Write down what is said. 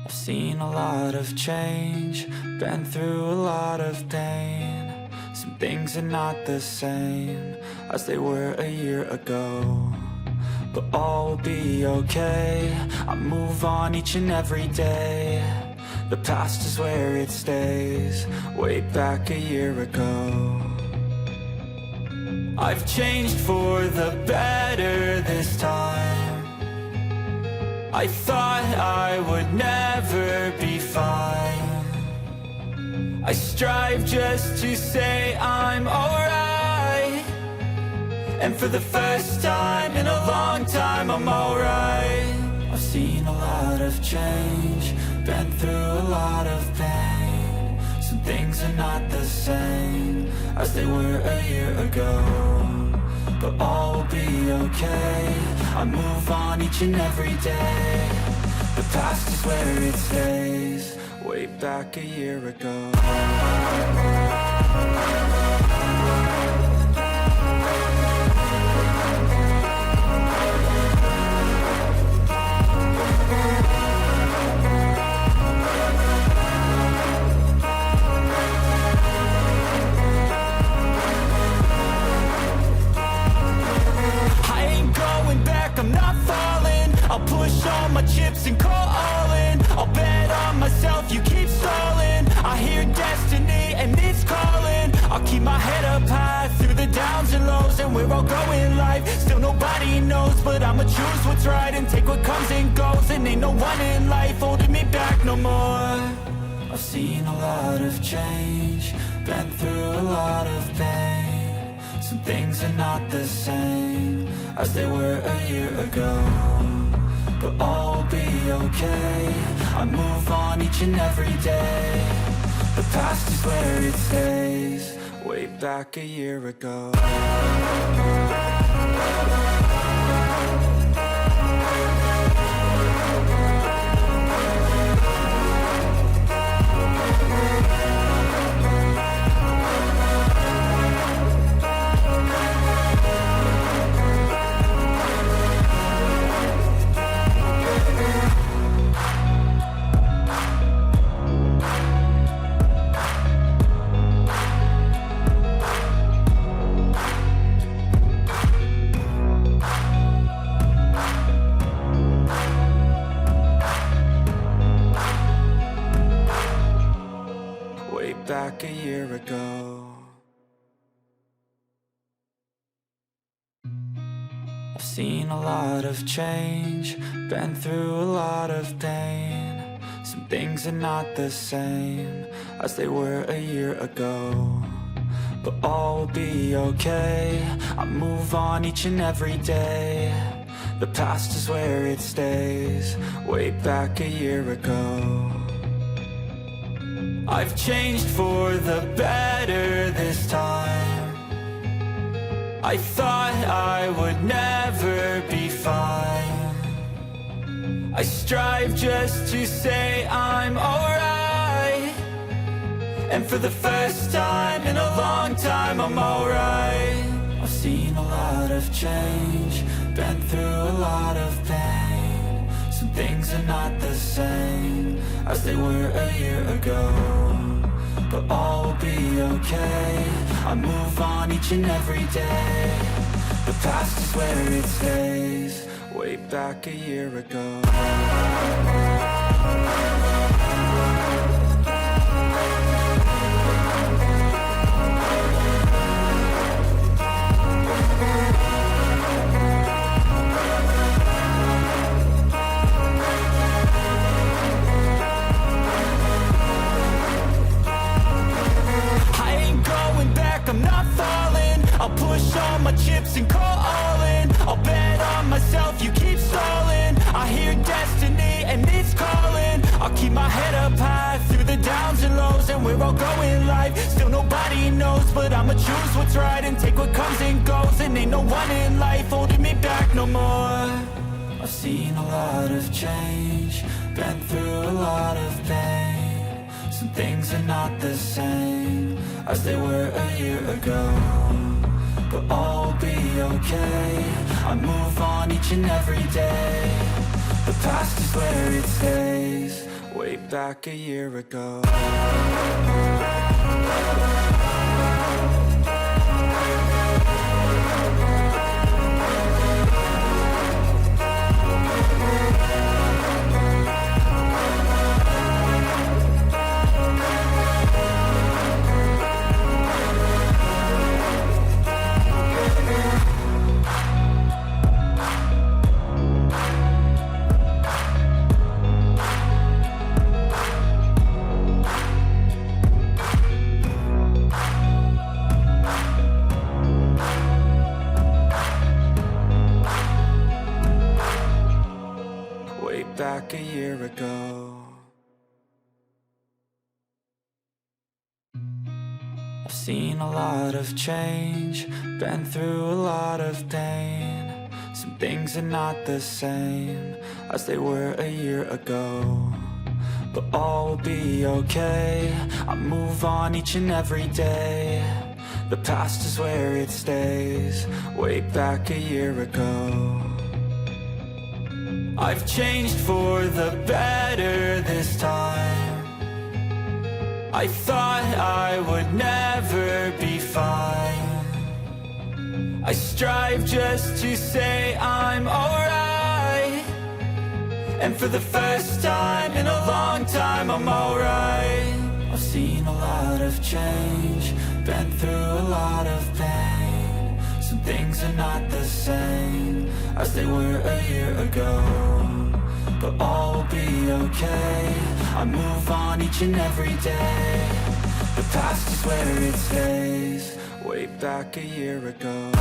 I've seen a lot of change, been through a lot of pain. Some things are not the same as they were a year ago, but all will be okay. I move on each and every day. The past is where it stays, way back a year ago. I've changed for the better this time. I thought I would never be fine. I strive just to say I'm alright, and for the first time in a long time I'm alright. I've seen a lot of change, been through a lot of pain. Some things are not the same as they were a year ago, but all will be okay. I move on each and every day. The past is where it stays, way back a year ago. I'm not falling, I'll push all my chips and call all in. I'll bet on myself, you keep stalling. I hear destiny and it's calling. I'll keep my head up high through the downs and lows, and we're all going life. Still nobody knows, but I'ma choose what's right and take what comes and goes. And ain't no one in life holding me back no more. I've seen a lot of change, been through a lot of pain. Some things are not the same as they were a year ago, but all will be okay. I move on each and every day. The past is where it stays, way back a year ago. Back a year ago. I've seen a lot of change, been through a lot of pain. Some things are not the same as they were a year ago, but all will be okay. I move on each and every day. The past is where it stays, way back a year ago. I've changed for the better this time. I thought I would never be fine. I strive just to say I'm alright, and for the first time in a long time I'm alright. I've seen a lot of change, been through a lot of pain. Some things are not the same as they were a year ago, but all will be okay. I move on each and every day. The past is where it stays, way back a year ago. I'm not falling, I'll push all my chips and call all in. I'll bet on myself, you keep stalling. I hear destiny and it's calling. I'll keep my head up high through the downs and lows, and we're all going life. Still nobody knows, but I'ma choose what's right and take what comes and goes. And ain't no one in life holding me back no more. I've seen a lot of change, been through a lot of pain. Some things are not the same as they were a year ago, but all will be okay. I move on each and every day. The past is where it stays, way back a year ago. Way back a year ago. I've seen a lot of change, been through a lot of pain. Some things are not the same as they were a year ago, but all will be okay. I move on each and every day. The past is where it stays, way back a year ago. I've changed for the better this time. I thought I would never be fine. I strive just to say I'm alright, and for the first time in a long time I'm alright. I've seen a lot of change, been through a lot of pain. Some things are not the same as they were a year ago, but all will be okay. I move on each and every day. The past is where it stays, way back a year ago.